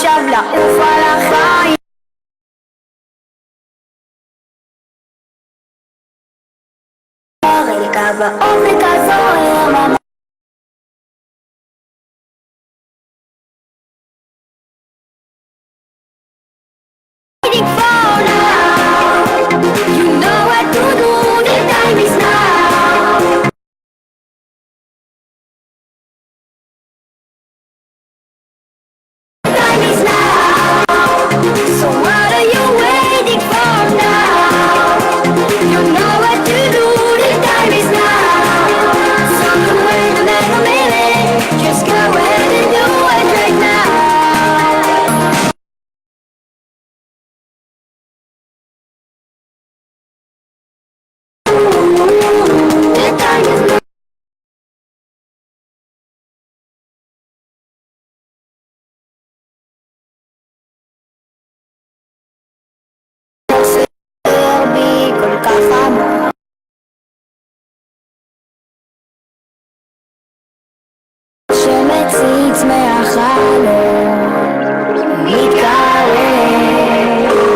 עכשיו לעוף על החיים אל קו האופק הזוהר waiting for now. You know what to do, the time is now. Time is now. So what are you waiting for now? You know what to do, the time is now. So don't wait another minute, just go ahead and do it right now. The time is now. בי כל כך עמוק שמציץ מהחלום מתקרב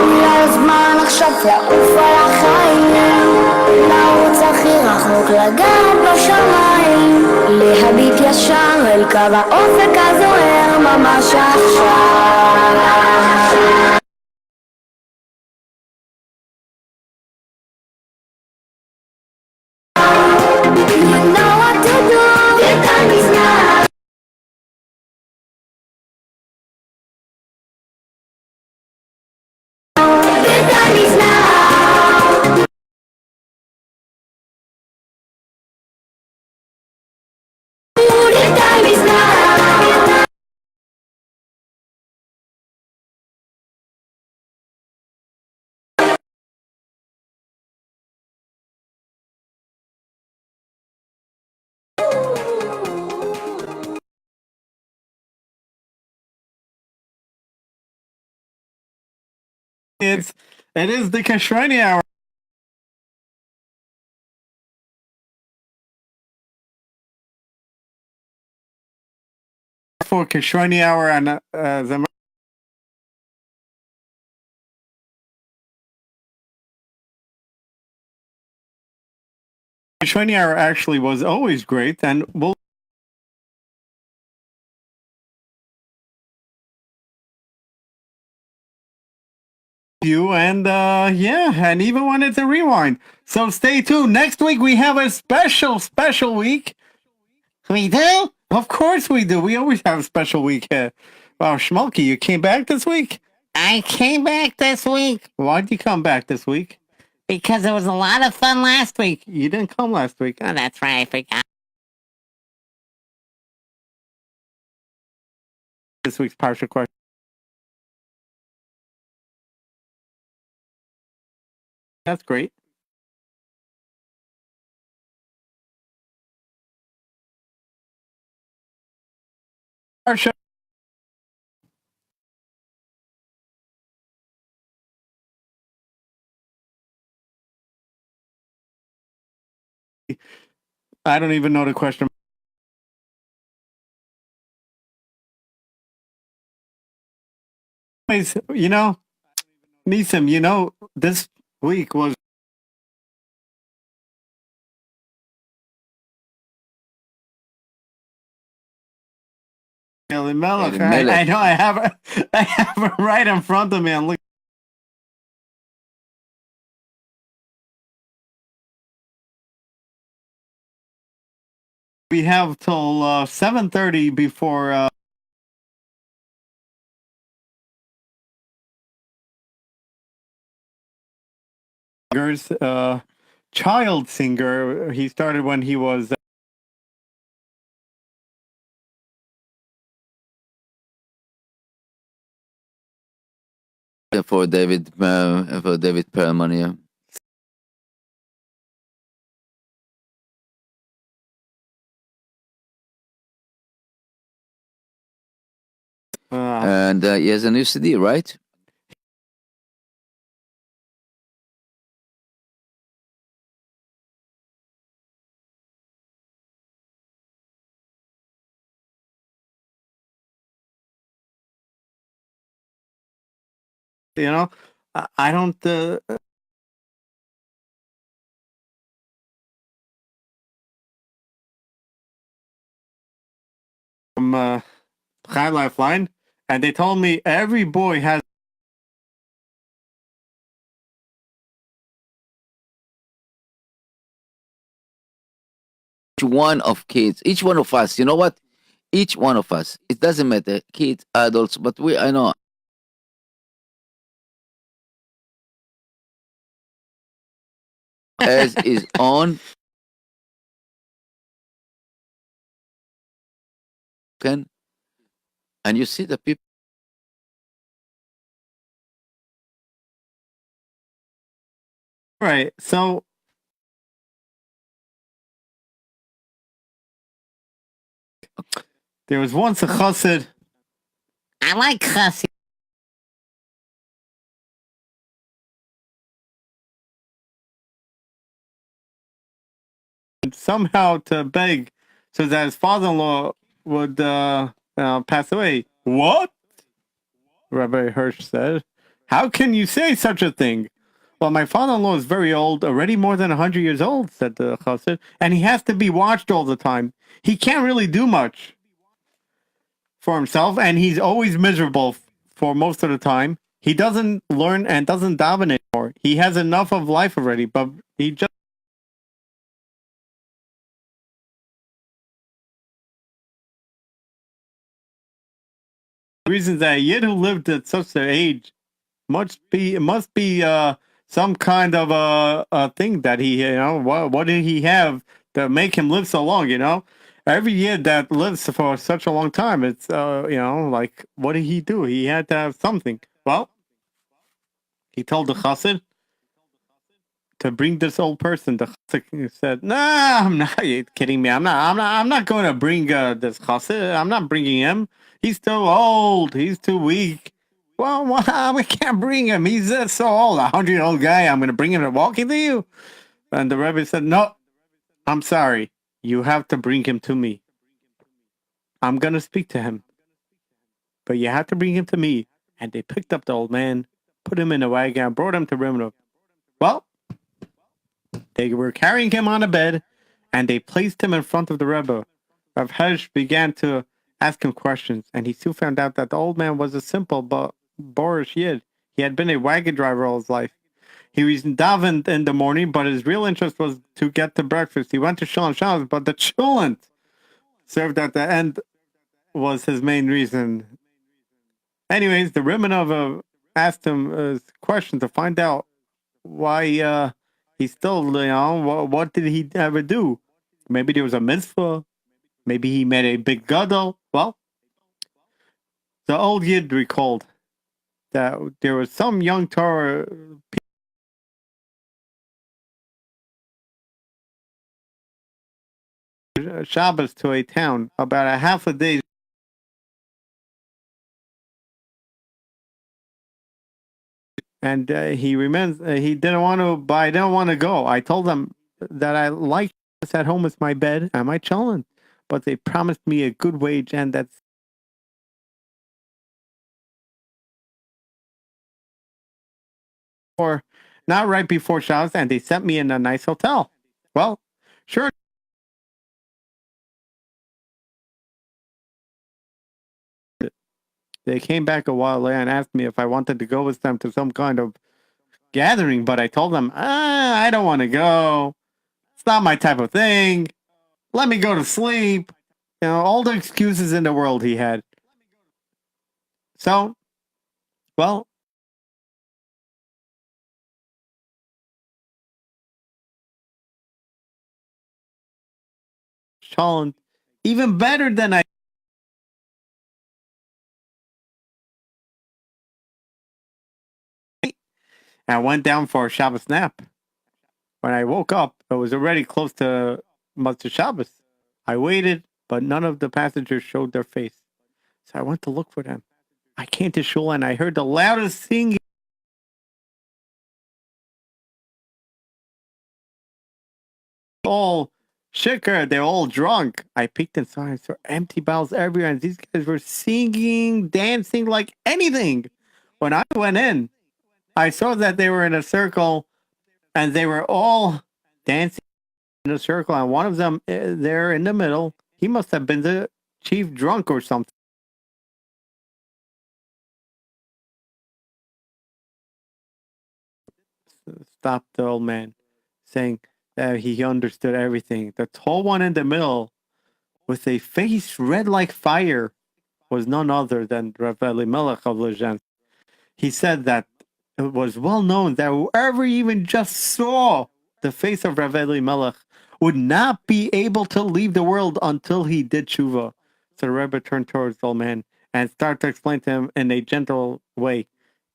אולי הזמן עכשיו לעוף על החיים לרוץ הכי רחוק לגעת בשמיים להביט ישר אל קו האופק הזוהר ממש עכשיו You know what to do, the time is now. The time is now. The time is now. It is the Kashrani hour. For Kashrani hour on the Kashrani hour actually was always great, and we'll you and yeah, and even when it's a rewind. So stay tuned. Next week we have a special week. We do? Of course we do. We always have a special week here. Wow, Schmulky, you came back this week? I came back this week Why'd you come back this week? because it was a lot of fun last week. You didn't come last week. Oh, that's right, I forgot. This week's partial question. That's great. Parsha. I don't even know the question. Anyways, you know, Nisim, you know, this week was Elimelech. I know I have it right in front of me. And look, we have till 7:30 before. Child singer. He started when he was. For David Pearlman, yeah. And he has a new CD, right? I don't. From High Lifeline, and they told me every boy has. Each one of kids, each one of us, you know what? Each one of us, it doesn't matter, kids, adults, but I know, as his own, can, and you see the people. Right. So there was once a chassid. I like cussing. Somehow to beg so that his father-in-law would pass away. What? Rabbi Hirsch said. How can you say such a thing? Well, my father-in-law is very old, already more than 100 years old, said the chassid, and he has to be watched all the time. He can't really do much for himself, and he's always miserable for most of the time. He doesn't learn and doesn't daven anymore. He has enough of life already, but he just reasons that a yid who lived at such an age must be some kind of a thing that he what did he have to make him live so long? Every yid that lives for such a long time, it's like what did he do? He had to have something. Well, he told the chassid to bring this old person. The chassid said, "Nah, I'm not. You kidding me? I'm not going to bring this chassid. I'm not bringing him. He's too old. He's too weak. Well, I can't bring him. He's so old. 100-year-old guy. I'm going to bring him to walk into you." And the rabbi said, "No, I'm sorry. You have to bring him to me. I'm going to speak to him, but you have to bring him to me." And they picked up the old man, put him in a wagon, and brought him to Rimonov. Well, they were carrying him on a bed, and they placed him in front of the Rebbe. Rav Hirsch began to ask him questions, and he soon found out that the old man was a simple but boorish yid. He had been a wagon driver all his life. He was davened in the morning, but his real interest was to get to breakfast. He went to shul on Shabbos, but the cholent served at the end was his main reason. Anyways, the Rimonov asked him a question to find out why he still, what did he ever do? Maybe there was a mitzvah. Maybe he made a big gadol. Well, the old yid recalled that there was some young Torah Shabbos to a town about a half a day, and he remembers he didn't want to, but I didn't want to go. I told them that I liked this at home with my bed and my children, but they promised me a good wage, and that's for not right before Shabbos, and they sent me in a nice hotel. Well, sure. They came back a while later and asked me if I wanted to go with them to some kind of gathering, but I told them, I don't want to go. It's not my type of thing. Let me go to sleep. All the excuses in the world he had. So, well, Sean, even better than I went down for a Shabbos nap. When I woke up, it was already close to Motzei Shabbos. I waited, but none of the passengers showed their face. So I went to look for them. I came to shul and I heard the loudest singing. All shikar, they're all drunk. I peeked inside and saw empty bottles everywhere, and these guys were singing, dancing like anything. When I went in, I saw that they were in a circle, and they were all dancing in a circle, and one of them there in the middle, he must have been the chief drunk or something. Stopped the old man, saying that he understood everything. The tall one in the middle, with a face red like fire, was none other than Rav Elimelech of Lezhen. He said that it was well known that whoever even just saw the face of Rav Elimelech would not be able to leave the world until he did tshuva. So the Rebbe turned towards the old man and started to explain to him in a gentle way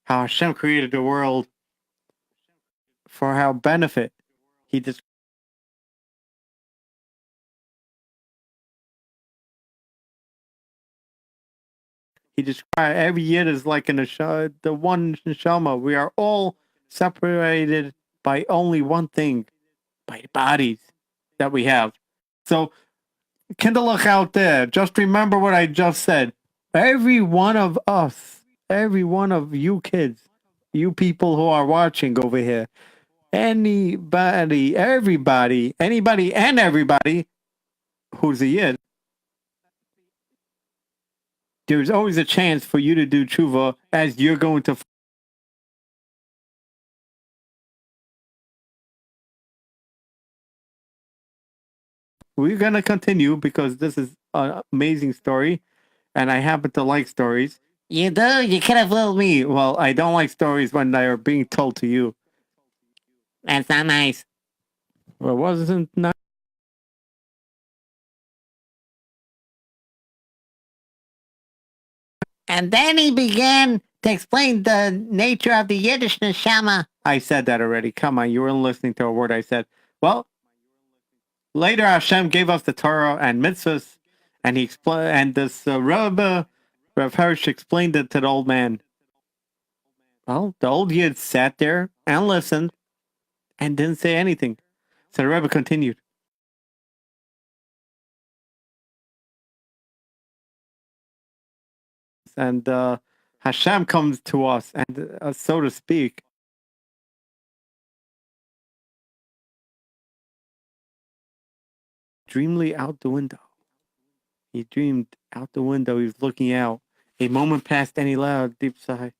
how Hashem created the world for our benefit. He just described every yid is like the one neshama. We are all separated by only one thing, by the bodies that we have. So, Kindlech out there, just remember what I just said. Every one of us, every one of you kids, you people who are watching over here, anybody, everybody, anybody and everybody who's a yid, there's always a chance for you to do tshuva as you're going to. We're going to continue because this is an amazing story and I happen to like stories. You do? You could have fooled me. Well, I don't like stories when they are being told to you. That's not nice. Well, wasn't not. And then he began to explain the nature of the Yiddish neshama. I said that already. Come on, you weren't listening to a word I said. Well, later Hashem gave us the Torah and mitzvahs, and he explained, and this Rebbe, Rav Hirsch, explained it to the old man. Well, the old yid sat there and listened and didn't say anything. So the Rebbe continued. And Hashem comes to us, and so to speak, dreamily out the window. He dreamed out the window. He was looking out. A moment passed, and he loud, deep sigh.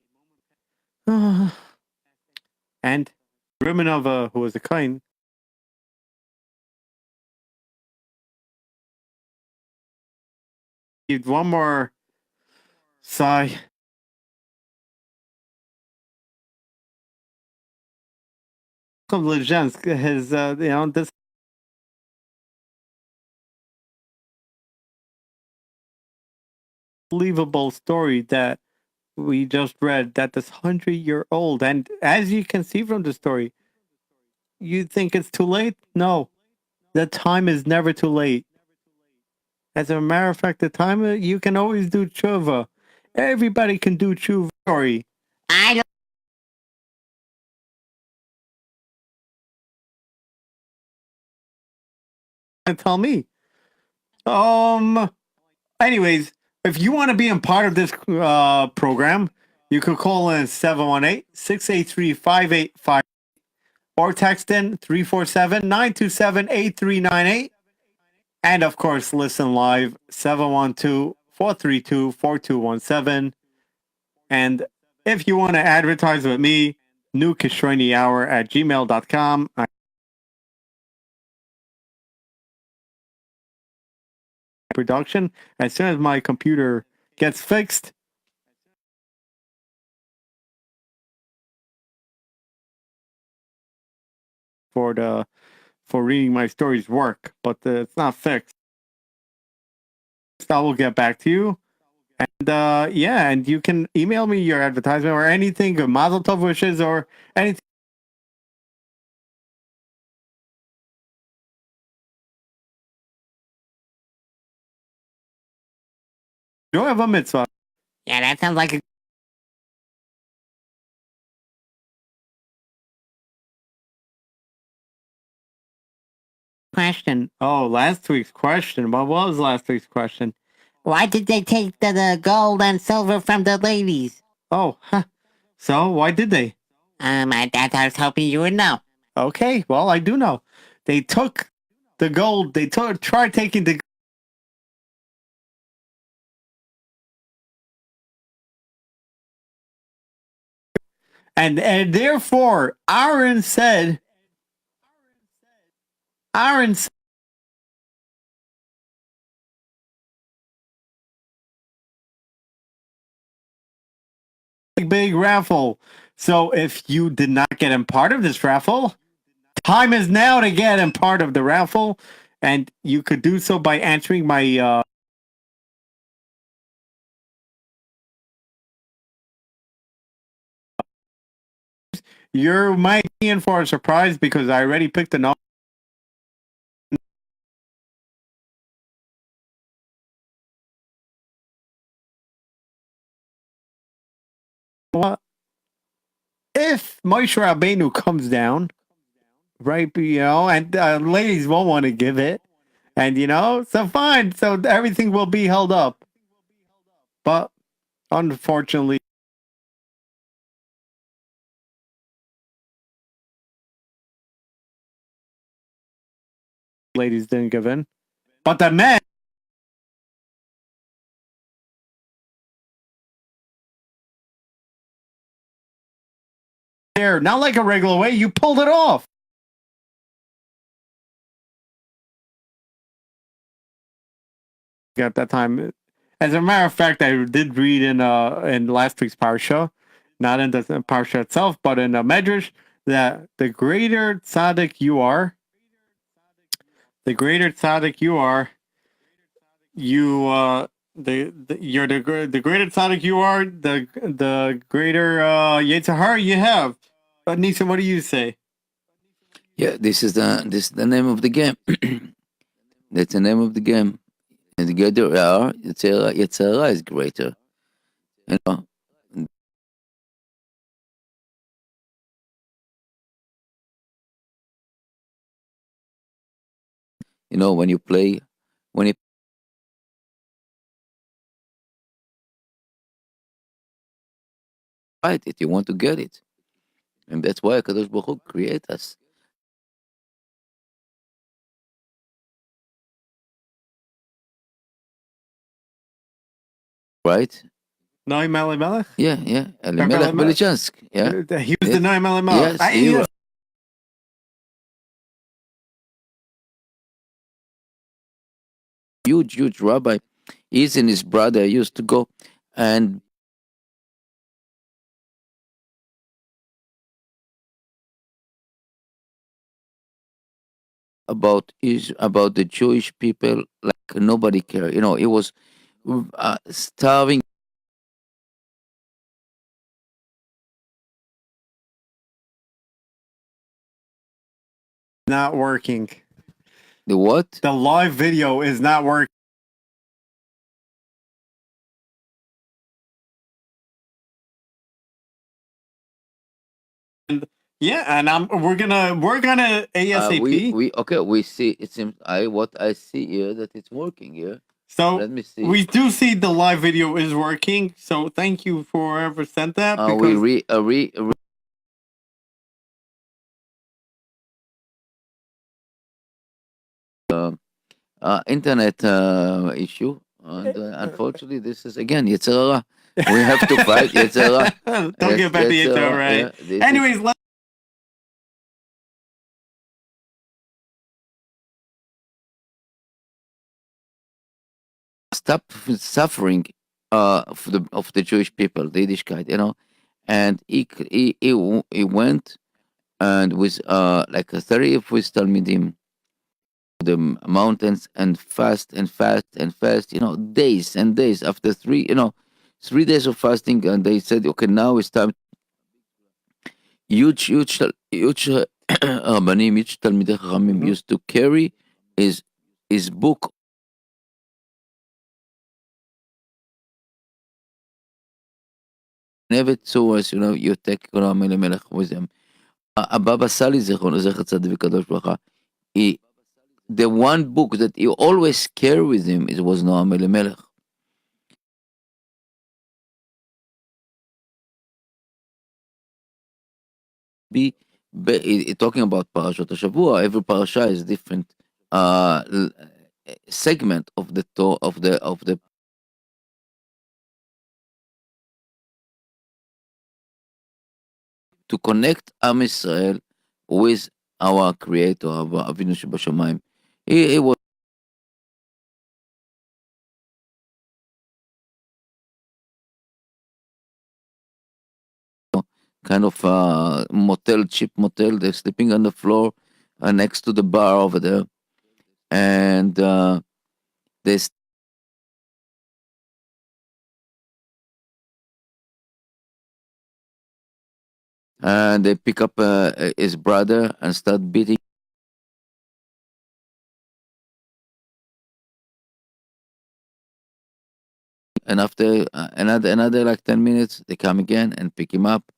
And Rimanova, who was a kohen, he had one more sigh. Legends, his, this unbelievable story that we just read, that this 100-year-old, and as you can see from the story, you think it's too late? No, the time is never too late. As a matter of fact, the time you can always do tshuva. Everybody can do tshuva. Story. I And tell me. Anyways, if you want to be a part of this program, you could call in 718-683-5858 or text in 347-927-8398. And of course, listen live 712-432-4217. And if you want to advertise with me, newkishroinihour@gmail.com. Production. As soon as my computer gets fixed, for reading my stories work, but it's not fixed. I will get back to you. And and you can email me your advertisement or anything, or Mazel Tov wishes or anything. You have a mitzvah. Yeah, that sounds like a question. Oh, last week's question. What was last week's question? Why did they take the gold and silver from the ladies? Oh, huh. So why did they? I was hoping you would know. Okay, well, I do know. They took the gold. They tried taking the. And therefore, Aaron said, big raffle. So if you did not get him part of this raffle, time is now to get him part of the raffle, and you could do so by answering my. You might be in for a surprise because I already picked the number. What if Moshe Rabbeinu comes down, right? And ladies won't want to give it, and so fine. So everything will be held up, but unfortunately, ladies didn't give in, but the men. There, not like a regular way. You pulled it off. At that time, as a matter of fact, I did read in last week's parsha, not in the parsha itself, but in the medrash, that the greater tzaddik you are, the greater tzaddik you are, you're the greater tzaddik you are, the greater Yetzer Hara you have. But Nisha, what do you say? Yeah, this is the name of the game. That's the name of the game. And the greater Yetzirah is greater. You know, when you play, when you fight it, you want to get it, and that's why Kadosh Baruch Hu create us, right? Noam Elimelech? Yeah, yeah. Elimelech Elimelech. Belichansk. Yeah, He was the Noam Elimelech. yes, he was. Huge rabbi. He's and his brother used to go and about the Jewish people like nobody cared. It was starving. Not working. The what? The live video is not working. Yeah, and we're gonna ASAP. We see. It seems what I see here that it's working here. So Let me see. we do see the live video is working. So thank you for whoever sent that. We internet issue, and unfortunately, this is again Yetzirah. We have to fight Yetzirah. Don't get back the intro, right? Anyways, stop suffering of the Jewish people, the Yiddishkeit, and he went and with like a 30 of his Talmidim the mountains and fast and fast and fast, days and days after 3 days of fasting, and they said, okay, now it's time. Huge Rabbanim, huge Talmidei Chachamim used to carry his book. Never saw us, you take Koram Melech with them. Abba Sali Zecher Tzaddik Kadosh Baruch Hu, the one book that he always carry with him was Noam Elimelech. talking about Parashot Hashavua. Every parasha is different segment of the to connect Am Israel with our Creator, our Avinu Shebashamayim. He was kind of motel, cheap motel. They're sleeping on the floor next to the bar over there, and they they pick up his brother and start beating. And after another like 10 minutes, they come again and pick him up.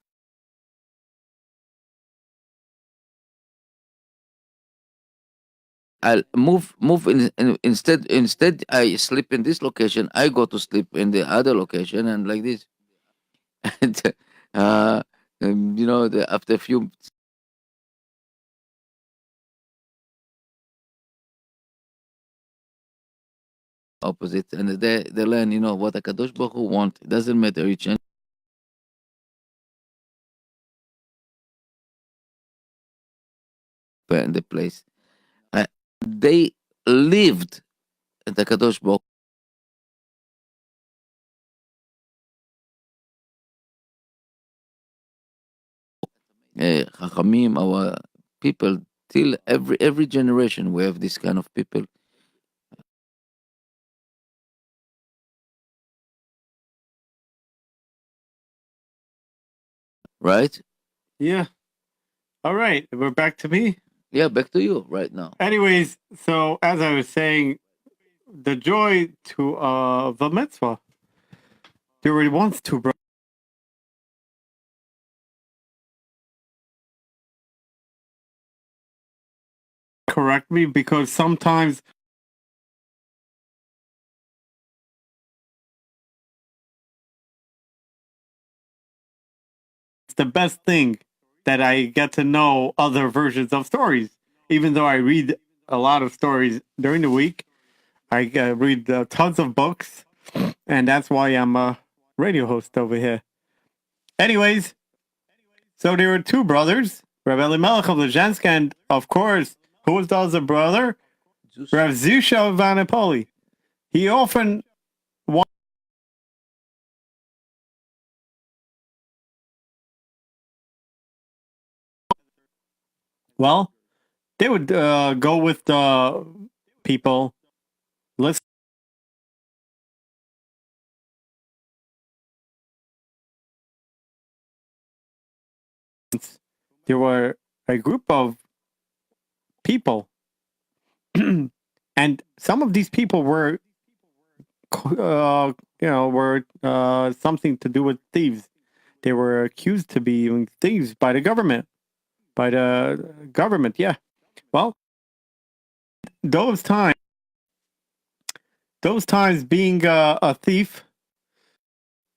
I'll instead I sleep in this location. I go to sleep in the other location, and like this. And uh, after a few opposite, and they learn, what a Kadosh Baruch Hu want. It doesn't matter you change in the place. They lived the Kadosh Baruch Chachamim, our people, till every generation we have this kind of people, right? Yeah. All right. We're back to me. Yeah, back to you right now. Anyways, so as I was saying, the joy to the mitzvah. There were once two brothers. Correct me, because sometimes it's the best thing that I get to know other versions of stories. Even though I read a lot of stories during the week, I read tons of books, and that's why I'm a radio host over here. Anyways, so there were two brothers, Rav Elimelech of Lezhensk, and of course, who was the other brother? Rav Zusha of Vanapoli. He often well, they would go with the people. Listen, there were a group of people, and some of these people were, were something to do with thieves. They were accused to be thieves by the government. By the government, yeah. Well, those times, being a thief,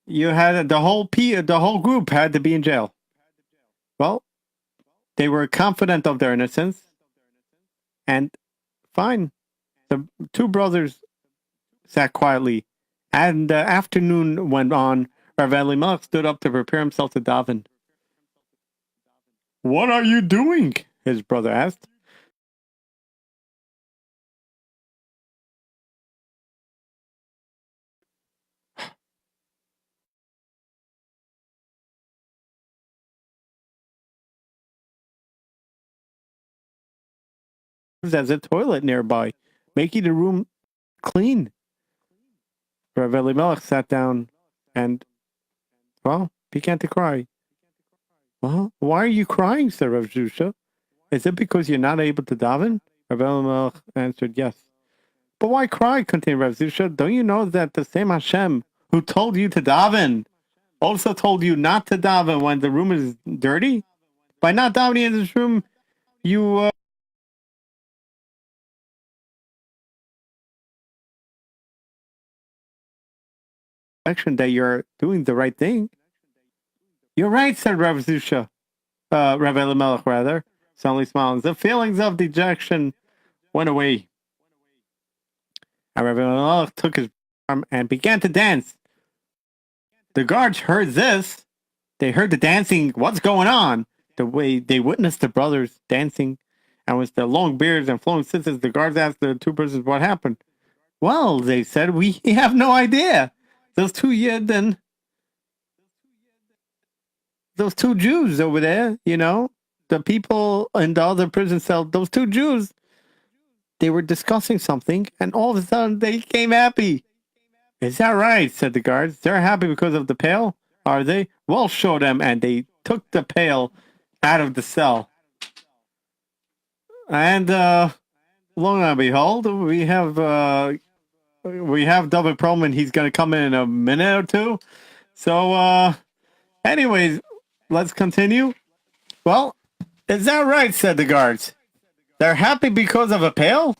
you had the whole group had to be in jail. Well, they were confident of their innocence, and fine. The two brothers sat quietly, and the afternoon went on. Rav Elimelech stood up to prepare himself to daven. "What are you doing?" his brother asked. There's a toilet nearby, making the room clean. Rav Elimelech sat down and, well, began to cry. "Well, why are you crying?" said Rav Zusha. "Is it because you're not able to daven?" Rav Elimelech answered, "Yes." "But why cry?" continued Rav Zusha. "Don't you know that the same Hashem who told you to daven also told you not to daven when the room is dirty? By not davening in this room, you action that you're doing the right thing." "You're right," said Rav Zusha. Rabbi Elimelech rather, suddenly smiling. The feelings of dejection went away. And Rabbi Elimelech took his arm and began to dance. The guards heard this. They heard the dancing. What's going on? The way they witnessed the brothers dancing, and with their long beards and flowing sisters, the guards asked the two persons what happened. Well, they said, we have no idea. Those two Yidden, those two Jews over there, the people in the other prison cell, those two Jews, they were discussing something, and all of a sudden they became happy. Is that right? Said the guards. They're happy because of the pail, are they? Well, show them. And they took the pail out of the cell. And long and behold, we have Dovid Pearlman. He's going to come in a minute or two. So, anyways, let's continue. Well, is that right? Said the guards. They're happy because of a pail?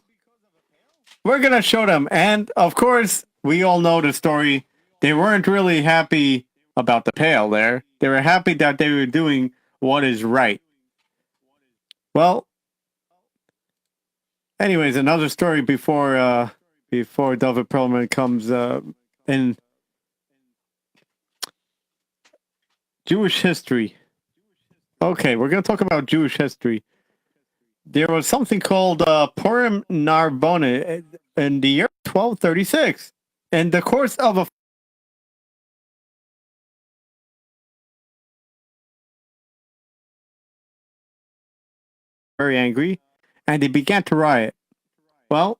We're going to show them. And, of course, we all know the story. They weren't really happy about the pail there. They were happy that they were doing what is right. Well, anyways, another story before Dovid Pearlman comes in Jewish history. Okay, we're going to talk about Jewish history. There was something called Purim Narbonne in the year 1236. In the course of a very angry, and they began to riot. Well,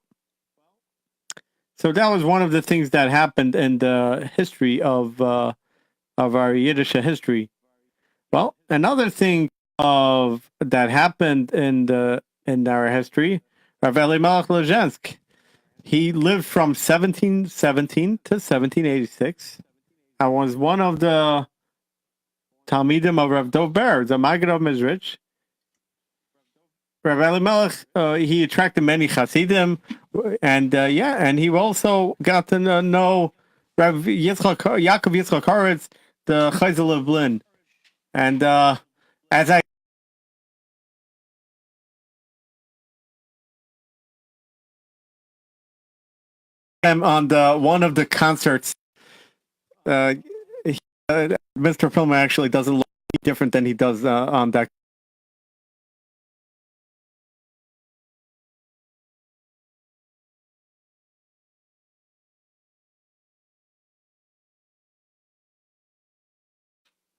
so that was one of the things that happened in the history of our Yiddish history. Well, another thing of that happened in our history, Rav Elimelech Lezhensk. He lived from 1717 to 1786. I was one of the Talmidim of Rav Dovid, the Maggid of Mizrich. Rav Elimelech, he attracted many Hasidim, and and he also got to know Rav Yaakov Yitzchak Horitz, the Chayzel of Blin. And as I am on one of the concerts, uh, Mr. Pearlman actually doesn't look different than he does on that.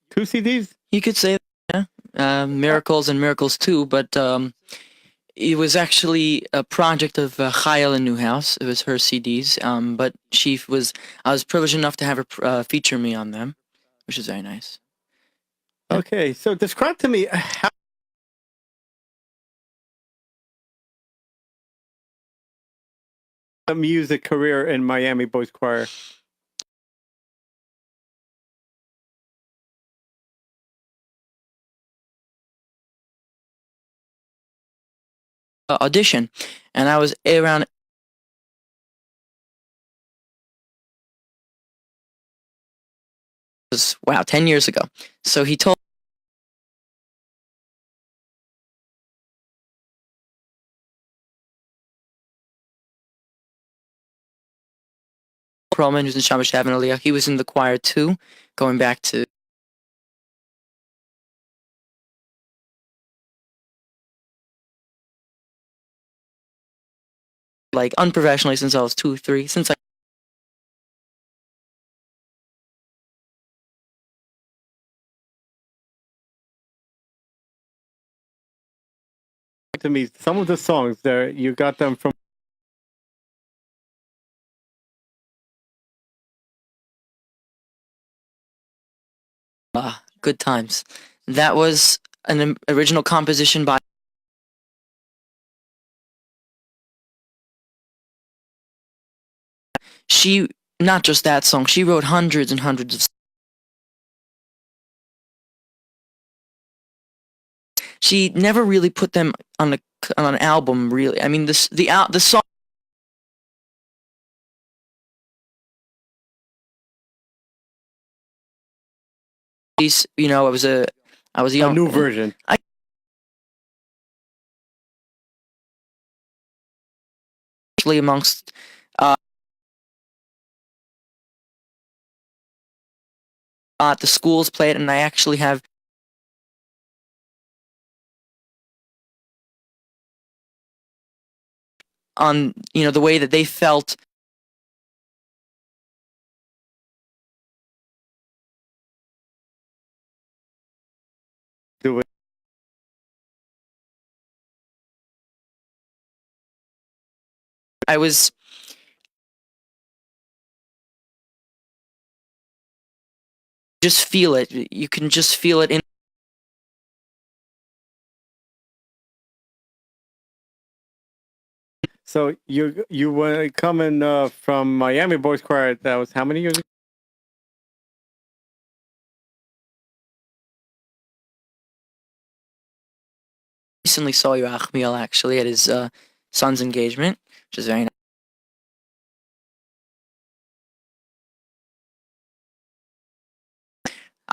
Two CDs? You could say that, yeah. Miracles and Miracles 2, but it was actually a project of Chayel in Newhouse. It was her CDs, but I was privileged enough to have her feature me on them, which is very nice. Okay, so describe to me how a music career in Miami Boys Choir. Audition, and I was around. Wow, 10 years ago. So he told Pearlman, who's in Shamash Havin Aliyah, he was in the choir too, going back to like unprofessionally since I was 2, 3, since I To me, some of the songs there, you got them from. good times. That was an original composition by she. Not just that song. She wrote hundreds and hundreds of. She never really put them on an album. Really, I mean, the song. It was I was A young. new version. Actually, amongst the schools play it, and I actually have on the way that they felt. Do it. I was just feel it. You can just feel it in. So you were coming from Miami Boys Choir. That was how many years ago? Recently saw Yerachmiel actually at his son's engagement, which is very nice.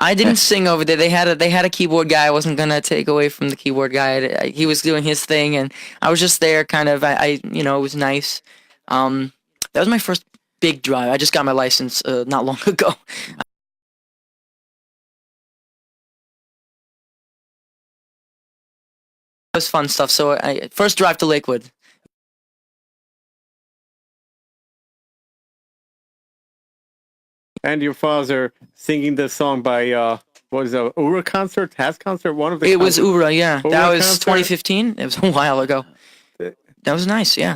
I didn't sing over there. They had a keyboard guy. I wasn't gonna take away from the keyboard guy. He was doing his thing, and I was just there, kind of. It was nice. That was my first big drive. I just got my license not long ago. It was fun stuff. So I first drive to Lakewood. And your father singing the song by what is it? Ura concert, Has concert, one of the. It was concerts. Ura, yeah. Ura That was concert? 2015. It was a while ago. That was nice, yeah.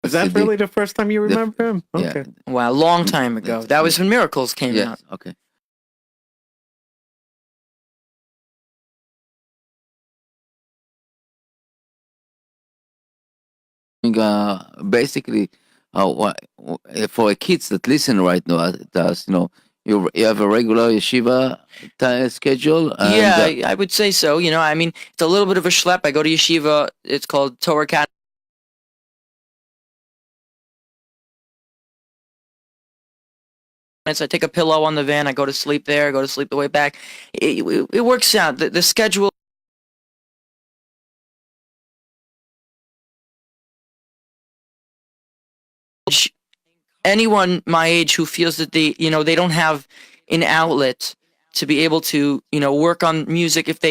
Is that CD. really the first time you remember him? Yeah. Okay. Wow, a long time ago. That was when Miracles came out. Yes. Okay. Basically, for kids that listen right now to us, you have a regular yeshiva schedule. And, Yeah, I would say so. I mean, it's a little bit of a schlep. I go to yeshiva. It's called Torah Cat. I take a pillow on the van. I go to sleep there. I go to sleep the way back. It works out. The schedule. Anyone my age who feels that they don't have an outlet to be able to work on music, if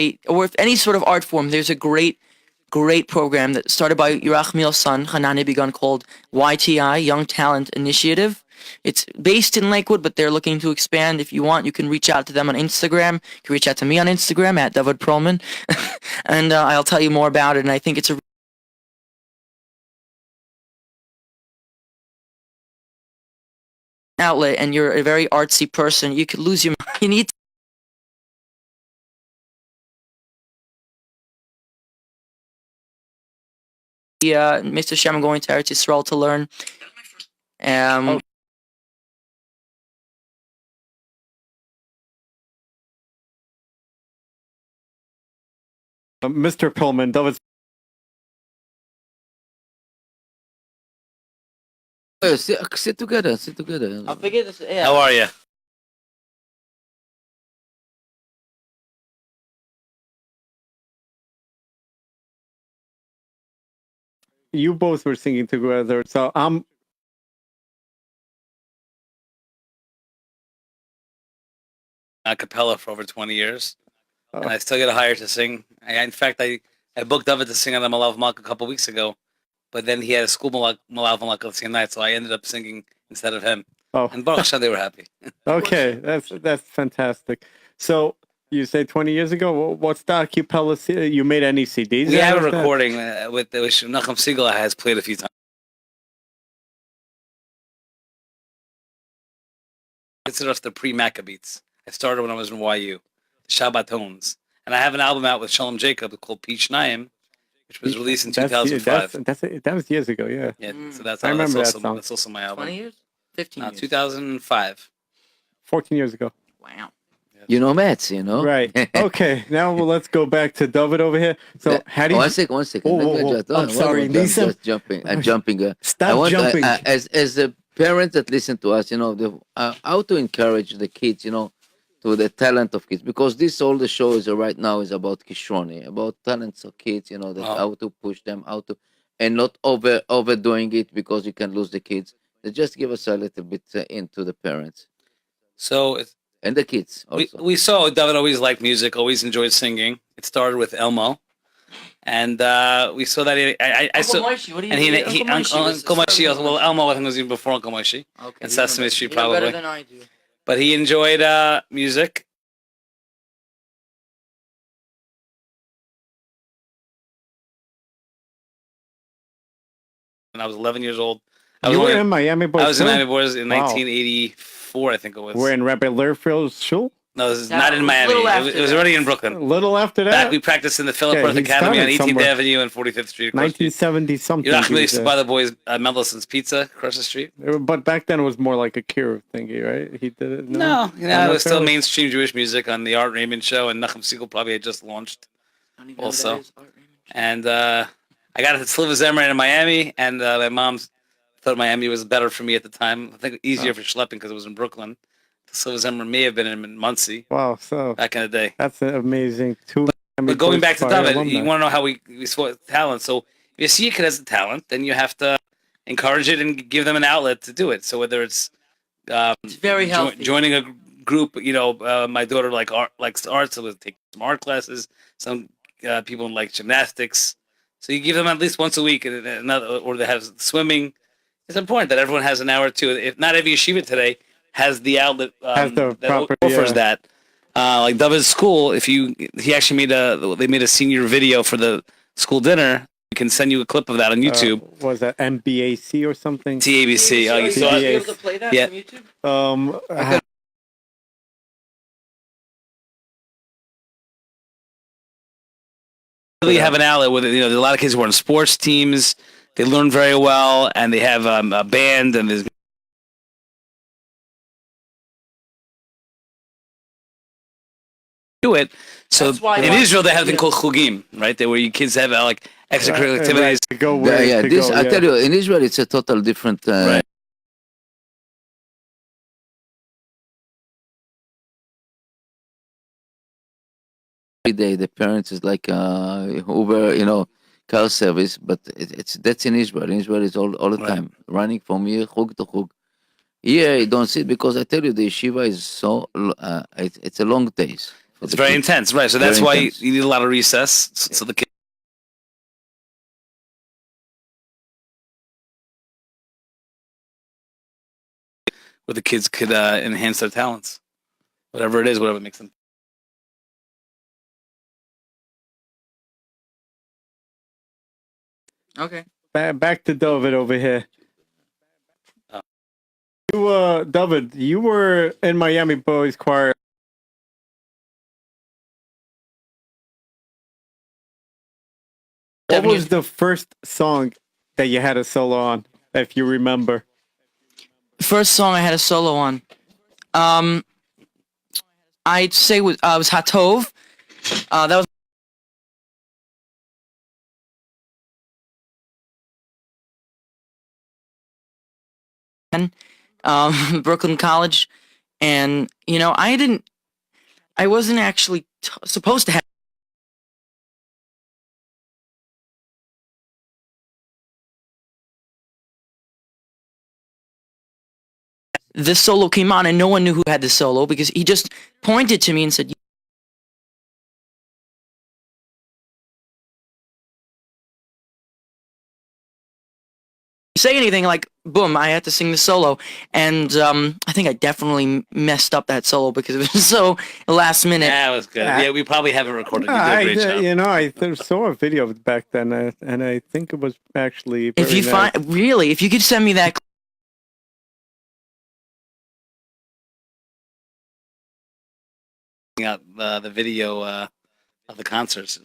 any sort of art form, there's a great program that started by Yerachmiel's son Hanani Begun called YTI, Young Talent Initiative. It's based in Lakewood, but they're looking to expand. If you want, you can reach out to them on Instagram. You can reach out to me on Instagram at Dovid Pearlman, and I'll tell you more about it. And I think it's a outlet, and you're a very artsy person. You could lose your mind. You need Mr. Shem, I'm going to Eretz Yisrael to learn. Mr. Pearlman, that was. sit together. Sit together. I'll figure this. Yeah. How are you? You both were singing together, so I'm. A cappella for over 20 years, and Oh. I still get hired to sing. In fact, I booked Dovid to sing on the Malav Malk a couple weeks ago, but then he had a school Malav Malk the same night, so I ended up singing instead of him. Oh, And Baruch Hashem, they were happy. okay, that's fantastic. So you say 20 years ago. What's the acapella? You made any CDs? We have a out of that? recording with which Nachum Siegel has played a few times. Consider us the pre-Maccabeats. I started when I was in YU, the Shabbat Tones, and I have an album out with Shalom Jacob called Peach Naim, which was released in 2005. That was years ago. Yeah. Yeah, so that's I remember that also, song. that's also my album. 20 years? 15 years. 2005. 14 years ago. Wow. Maths, Right. Okay. Now let's go back to Dovid over here. So how do you? One second. Whoa, whoa, whoa. I'm sorry, Lisa. I'm jumping. Stop I want, jumping. as parents that listen to us, how to encourage the kids, to the talent of kids, because this all the shows right now is about Kishroni, about talents of kids, that Oh. how to push them, how to, and not overdoing it because you can lose the kids. They just give us a little bit into the parents So and the kids we also. we saw David always liked music, always enjoyed singing. It started with Elmo, and we saw that I Uncle saw. Moishi, what do you And he, think? he Uncle Moishi was Uncle started Moishi, with well, Moishi. Elmo I think was even before Uncle Moishi, Okay, and you know Sesame better- Street you know better probably. than I do. But he enjoyed music. When I was 11 years old, I was You were only- in Miami Boys I was in too? Miami Boys in Wow. 1984, I think it was. We're in Rabbi Learfield's shul? No, this is No, not it in was a Miami. little It after was, it was that. already in A Brooklyn. little after Back that? we practiced in the Philip Yeah, Earth he Academy on started 18th somewhere. Avenue and 45th Street. across the street. 1970 something. You're not he familiar was, by the boys Mendelsohn's Pizza across the street? But back then it was more like a Kira thingy, right? He did it. No, Not it was still necessarily? mainstream Jewish music on the Art Raymond show, and Nachum Siegel probably had just launched. I don't even know Also. who that is. Art Raymond. And I got to Sliva Zemran in Miami, and my mom thought Miami was better for me at the time. I think easier for schlepping because it was in Brooklyn. Sliva Zemran may have been in Muncie Wow, so back in the day. that's amazing. Two But going back to Choir David, alumni. you want to know how we saw talent. So if you see a kid has a talent, then you have to encourage it and give them an outlet to do it. So whether it's It's very healthy. joining a group, my daughter likes art, so we'll take some art classes. Some people like gymnastics. So you give them at least once a week, and another, or they have swimming. It's important that everyone has an hour or two. If not every yeshiva today has the outlet Has the that proper- offers yeah. that. Like Dovid's school, he actually they made a senior video for the school dinner. We can send you a clip of that on YouTube. Was that MBAC or something? TABC. Oh, you Are saw you it? able to play that Yeah. from YouTube? Really have an outlet with it. There's a lot of kids who are in sports teams. They learn very well, and they have a band, and there's do it. So That's why in I- Israel, they have thing yeah. called chugim, right? Where you kids have like extracurricular activities. To go where Yeah, to this go, I tell you, in Israel, it's a total different. Right. Every day, the parents is like Uber, car service, but that's in Israel. In Israel, it's all the Right. time running from here, chug to chug. Here, you don't see it because I tell you, the yeshiva is it's a long days. for It's the very kids. intense, right? So that's Very why intense. you need a lot of recess. So the kids. Where the kids could enhance their talents, whatever it is, whatever makes them. Okay. Back to Dovid over here. Oh. You, Dovid, you were in Miami Boys Choir. What 7 was years. the first song that you had a solo on, if you remember? First song I had a solo on. I'd say was Hatov. That was Brooklyn College, and I wasn't actually supposed to have. This solo came on, and no one knew who had the solo because he just pointed to me and said, say anything, like boom, I had to sing the solo, and I think I definitely messed up that solo because it was so last minute. That was good. Yeah. Yeah, we probably haven't recorded. You did a great job. I saw a video of it back then, and I think it was actually very If you nice. if you could send me that. Out the video of the concerts.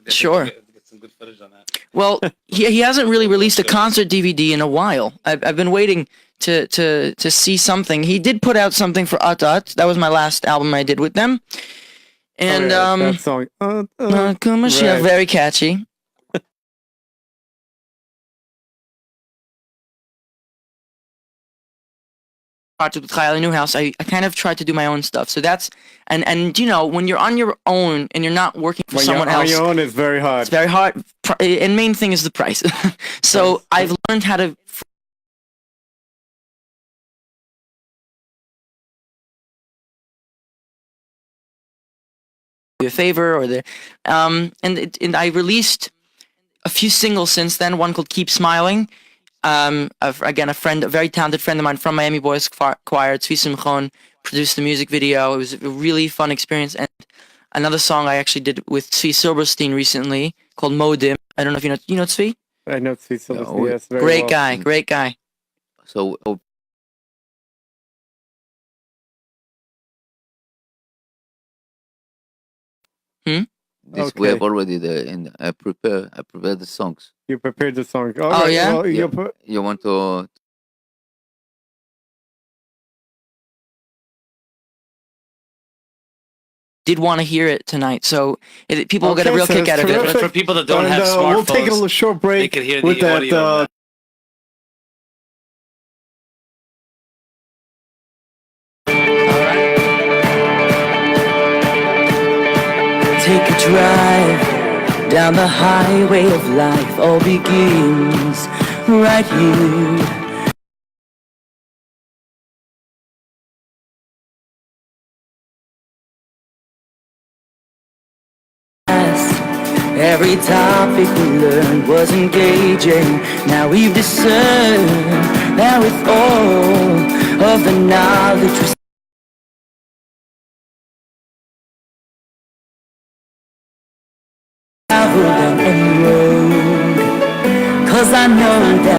Sure. Get some good footage on that. Well, he hasn't really released a concert DVD in a while. I've been waiting to see something. He did put out something for Atat. That was my last album I did with them. And that song. Mashiach, right. very catchy. project with Chayal Newhouse, I kind of tried to do my own stuff. So that's and you know, when you're on your own and you're not working for When someone you're on else, your own, it's very hard. it's very hard. And main thing is the price. So I've learned how to do a favor or the and I released a few singles since then. One called "Keep Smiling." Again, a very talented friend of mine from Miami Boys Choir, Tzvi Simchon, produced the music video. It was a really fun experience. And another song I actually did with Tzvi Silberstein recently called Modim. I don't know if you know Tzvi? I know Tzvi Silverstein, No, yes, very Great well. guy, great guy. So this we Okay. have already I prepare the songs. You prepared the song. Oh, yeah? Well, Yeah. You want to? Did want to hear it tonight, so people will get a Okay, real so kick it's out of it. terrific. For people that don't And, have smartphones, we'll take a short they break can hear with the that. audio. Take a drive down the highway of life. All begins right here. Every topic we learned was engaging. Now we've discerned that with all of the knowledge we travel down any road, 'cause I know that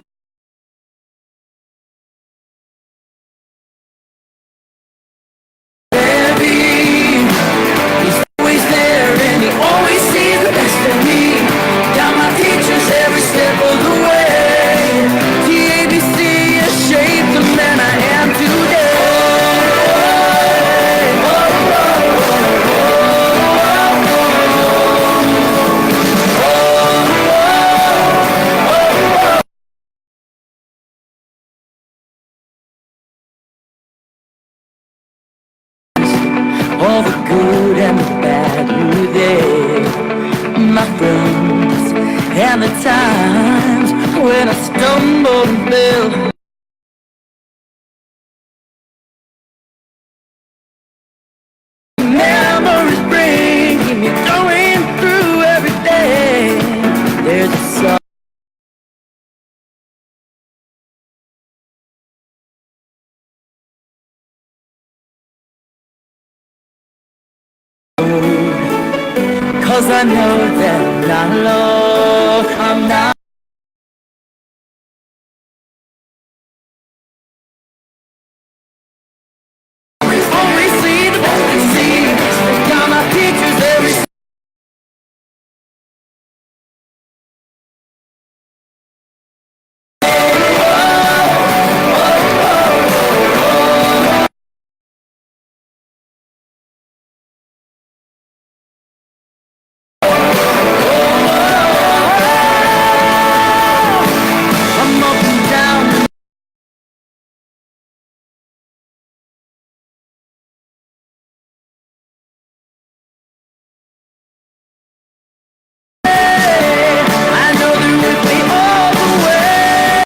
he's always there and he always sees the best in me. Got my teachers every step of the way. TABC has shaped the man I am today. All the good and the bad, you were there, my friends, and the times when I stumbled and fell. Memories bring me going through every day. There's a song. Cause I know that I'm not alone, I'm not. Always see the best in me. Got my pictures every. I'm up and down. I know they're with me all the way.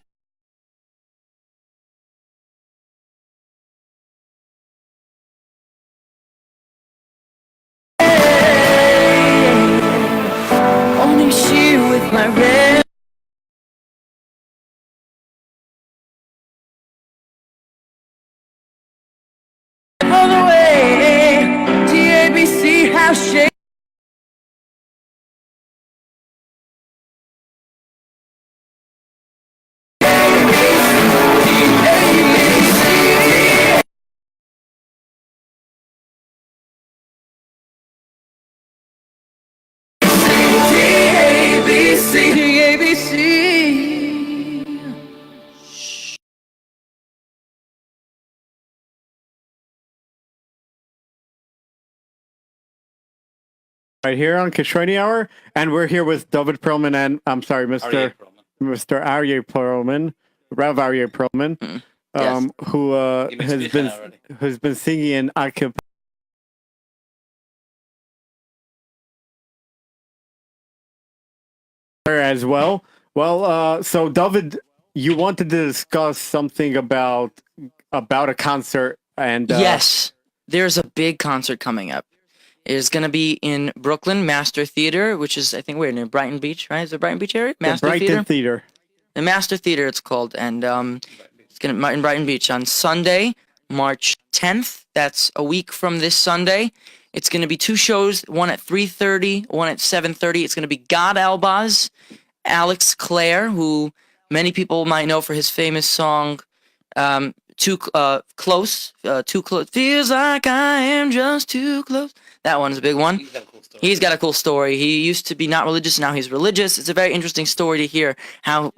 Only she with my red. All the way. TABC house shake. Right here on Kishrani Hour, and we're here with Dovid Pearlman and Aryeh Pearlman. Mr. Aryeh Pearlman, Rav Aryeh Pearlman. Yes. who You mentioned Michal already. has been singing in acapella as well. Well, so David, you wanted to discuss something about a concert, and Yes, there's a big concert coming up. It's going to be in Brooklyn Master Theater, which is, I think, we're near Brighton Beach, right? Is it Brighton Beach area? the Master Brighton Theater? Theater. The Master Theater, it's called. And it's going to in Brighton Beach on Sunday, March 10th. That's a week from this Sunday. It's going to be two shows, one at 3:30, one at 7:30. It's going to be God Albaz, Alex Clare, who many people might know for his famous song, Too Close. Too Close. Feels like I am just too close. That one's a big one. He's got a cool story. He's got a cool story. He used to be not religious, now he's religious. It's a very interesting story to hear how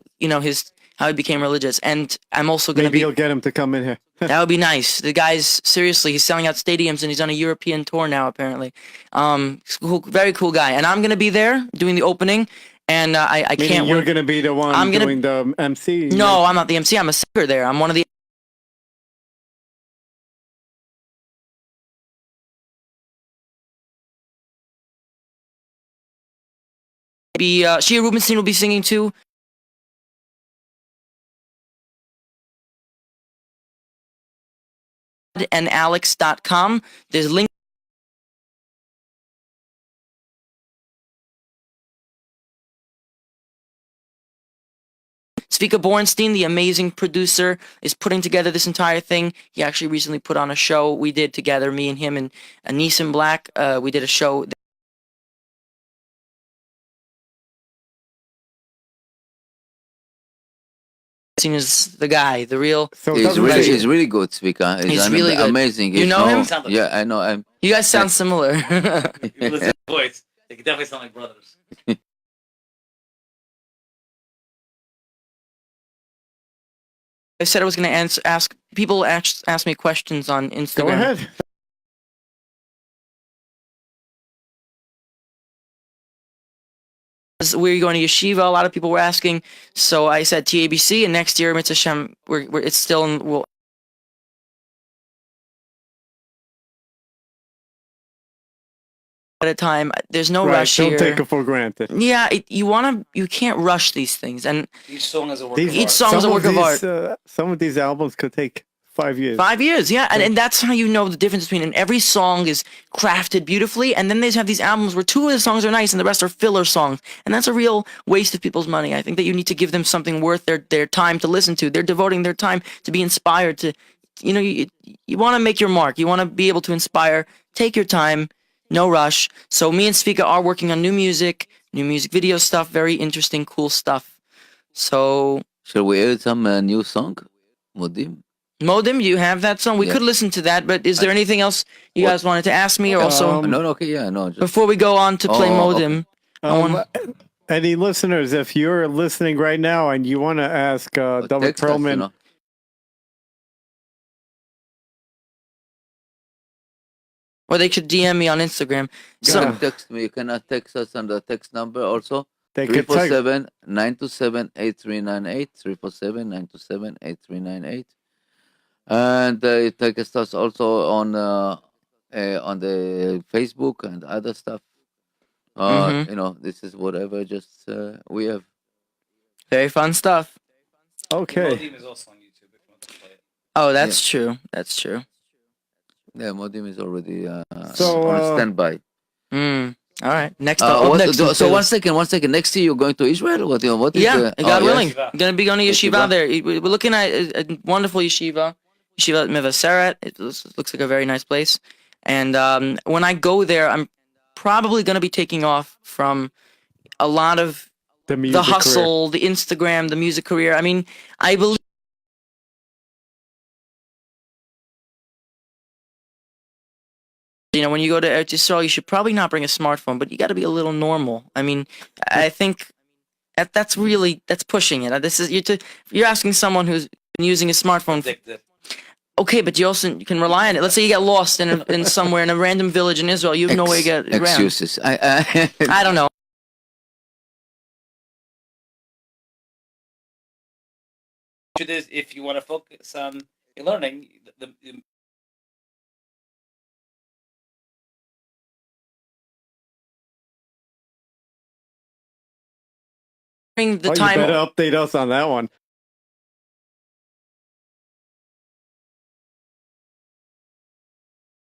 how he became religious. And I'm also gonna Maybe you'll get him to come in here. that would be nice. The guy's seriously, he's selling out stadiums and he's on a European tour now apparently. Very cool guy. And I'm gonna be there doing the opening. And I Meaning can't you're wait. going to be the one I'm gonna- doing the MC. No, I'm not the MC. I'm a singer there. I'm one of the. Shia Rubinstein will be singing too. And alex.com. There's a link. Svika Bornstein, the amazing producer, is putting together this entire thing. He actually recently put on a show we did together, me and him and Anise in Black. We did a show. Is the guy, the real. So He's David, he's really good speaker. He's really good. Amazing. You know him? Yeah, I know him. You guys sound similar. You listen to the voice. They can definitely sound like brothers. I said I was going to ask people. Ask me questions on Instagram. go ahead. We're going to yeshiva. A lot of people were asking, so I said TABC, and next year, Mitzvah Shem, it's still in. We'll, at a time. There's no Right, rush don't here. take it for granted. Yeah, you can't rush these things, and Each song is a work These- of Each art. song is a some work of art. Some of these albums could take 5 years. 5 years, yeah, and that's how you know the difference between. And every song is crafted beautifully, and then they have these albums where two of the songs are nice and the rest are filler songs, and that's a real waste of people's money. I think that you need to give them something worth their time to listen to. They're devoting their time to be inspired to, you want to make your mark. You want to be able to inspire. Take your time, no rush. So me and Svika are working on new music video stuff, very interesting, cool stuff. So Shall we hear some new song? Modim? Modem, you have that song? We Yeah. could listen to that, but is there anything else you guys wanted to ask me? Or also, Um, No, okay, yeah, no. Just, before we go on to play Oh, Modem, I want- Any listeners, if you're listening right now and you want to ask David text us, Pearlman, or they should DM me on Instagram. you So can text me. You can text us on the text number also. they could text. 347-927-8398. 347-927-8398. And you text us also on the Facebook and other stuff. Mhm. This is whatever just we have. very fun stuff. Okay. Modim is also on YouTube if you want to play it. Oh, that's true. That's true. Yeah, Modim is already So, on standby. All right. Next up. Up next. So one second. Next year you're going to Israel? What is Yeah, God willing. Yeshiva. Gonna be going to yeshiva Yeshiva. there. We're looking at a wonderful yeshiva. Yeshiva Mevaseret. It looks like a very nice place. And when I go there, I'm probably gonna be taking off from a lot of The music the career. hustle, the Instagram, the music career. I mean, I believe. When you go to Eretz Yisrael, you should probably not bring a smartphone, but you got to be a little normal. I mean, I think that's pushing it. You're asking someone who's been using a smartphone. Addicted. Okay, but you can rely on it. Let's say you get lost in somewhere in a random village in Israel. You have no way to get around. Excuses. I don't know. it is if you want to focus on your learning. During the Oh, you time, better update us on that one.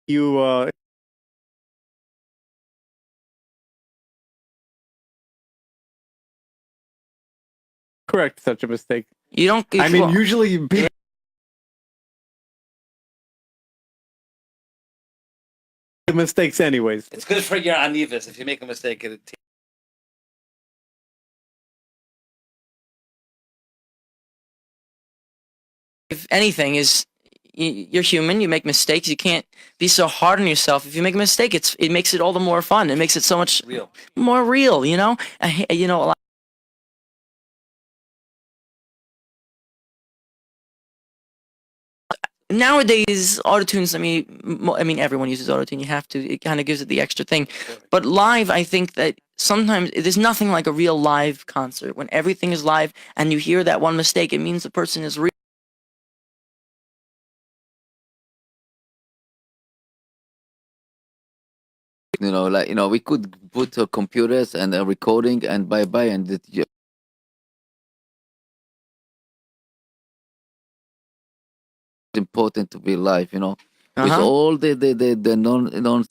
You correct such a mistake. you don't. I mean, well, usually people make mistakes anyways. It's good for your anivas. If you make a mistake, if anything, is you're human. You make mistakes. You can't be so hard on yourself. If you make a mistake, it makes it all the more fun. It makes it so much real. more real. You know, you know, a lot. Nowadays, autotunes. I mean, everyone uses autotune. You have to. It kind of gives it the extra thing. But live, I think that sometimes there's nothing like a real live concert when everything is live and you hear that one mistake. It means the person is real. We could put computers and a recording and bye, and it's important to be live, with all the non.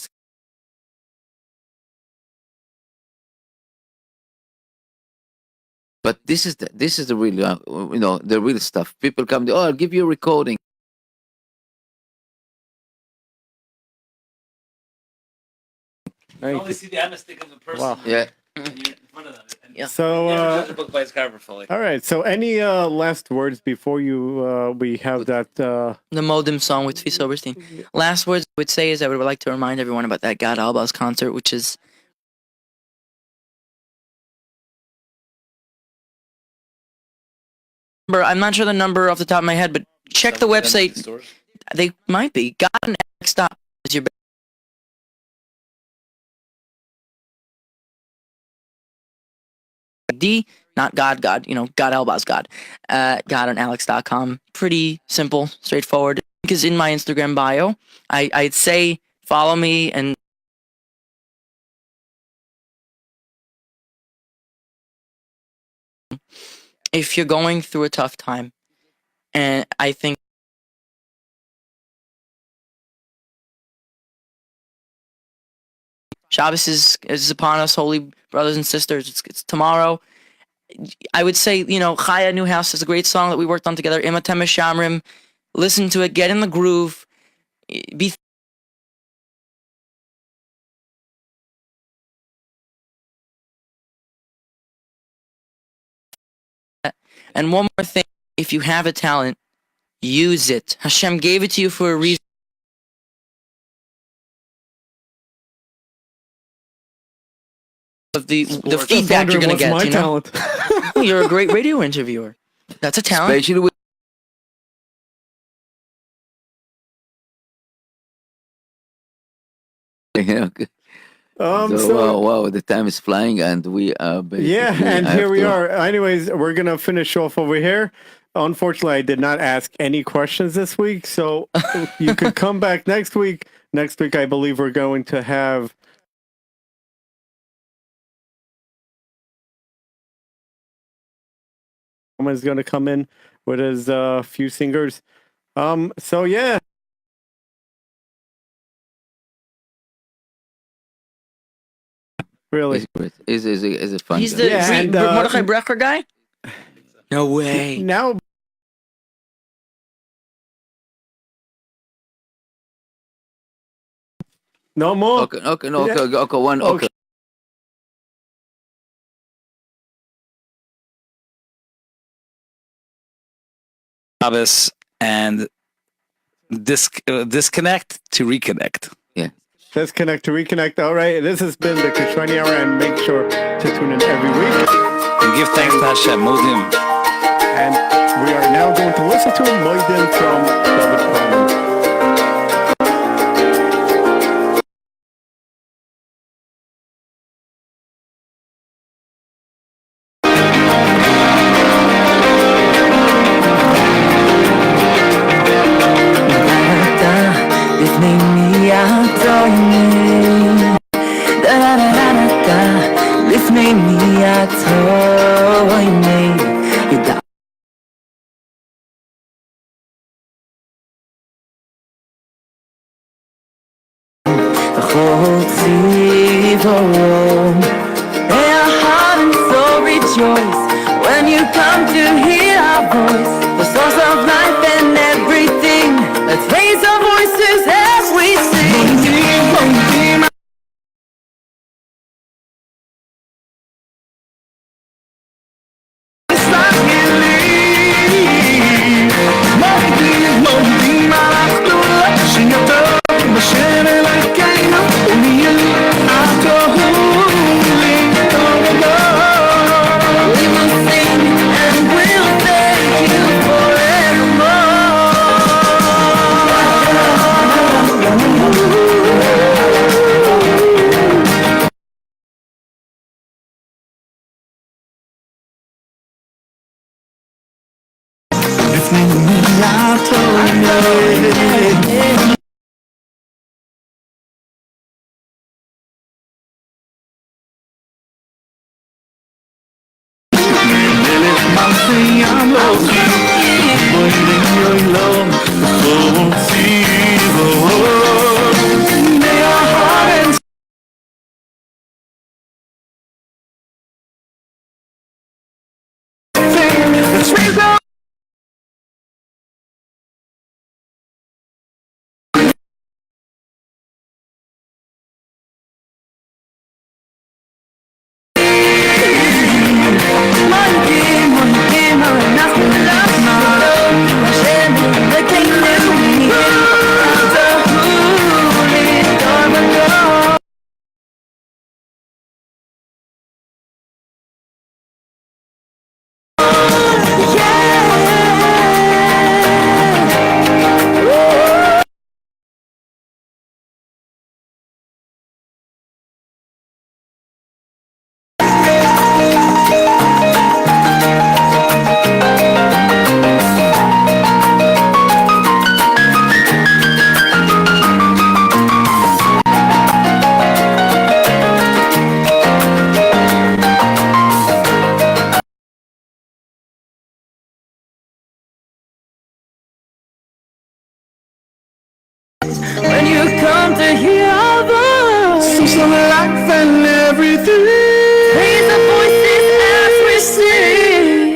But this is the real, the real stuff. People come, I'll give you a recording. You only see the atmosphere of the person. Wow. Yeah. And you're in front of them. And Yeah. So you never judge a book by its cover fully. all right. So any last words before you we have that The Modem song with Tzvi Soberstein. Last words I would say is I would like to remind everyone about that God Alba's concert, which is I'm not sure the number off the top of my head, but check the website. They might be. God and Alex Stop is your D, not God, God, God Elbaz God. God on Alex.com. Pretty simple, straightforward. Link is in my Instagram bio. I'd say follow me and if you're going through a tough time, and I think Shabbos is upon us, holy brothers and sisters. It's tomorrow. I would say, Chaya New House is a great song that we worked on together. Imatem Shamrim. Listen to it, get in the groove. Be and one more thing, if you have a talent, use it. Hashem gave it to you for a reason. Of the feedback you're gonna what's get, my talent? You're a great radio interviewer. That's a talent. Especially with okay. Wow, the time is flying, and we are and here we are. Anyways, we're gonna finish off over here. Unfortunately, I did not ask any questions this week, so you could come back next week. Next week, I believe we're going to have is going to come in with his few singers. So yeah. Really? Is a fun He's guy. the Mordechai Brecher guy? No way. Now no more. Okay. Shabbos and disconnect to reconnect. Yeah. Disconnect to reconnect. All right. This has been the Kishwani Hour, and make sure to tune in every week. And give thanks to Hashem. Modim. And we are now going to listen to Moidin from Dovid Pearlman. התוינים דה דה דה דה דה לפני מי התוינים ידע וכל צבעון May our heart and soul rejoice when you come to hear our voice, the source of life and everything. Let's raise our voices as we sing. When you come to hear our voice, source of life and everything. Raise the voices as we sing.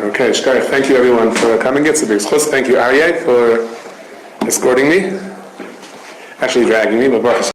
Okay, Shkar, thank you everyone for coming. It's a big schus. Thank you, Aryeh, for escorting me. Actually dragging me, but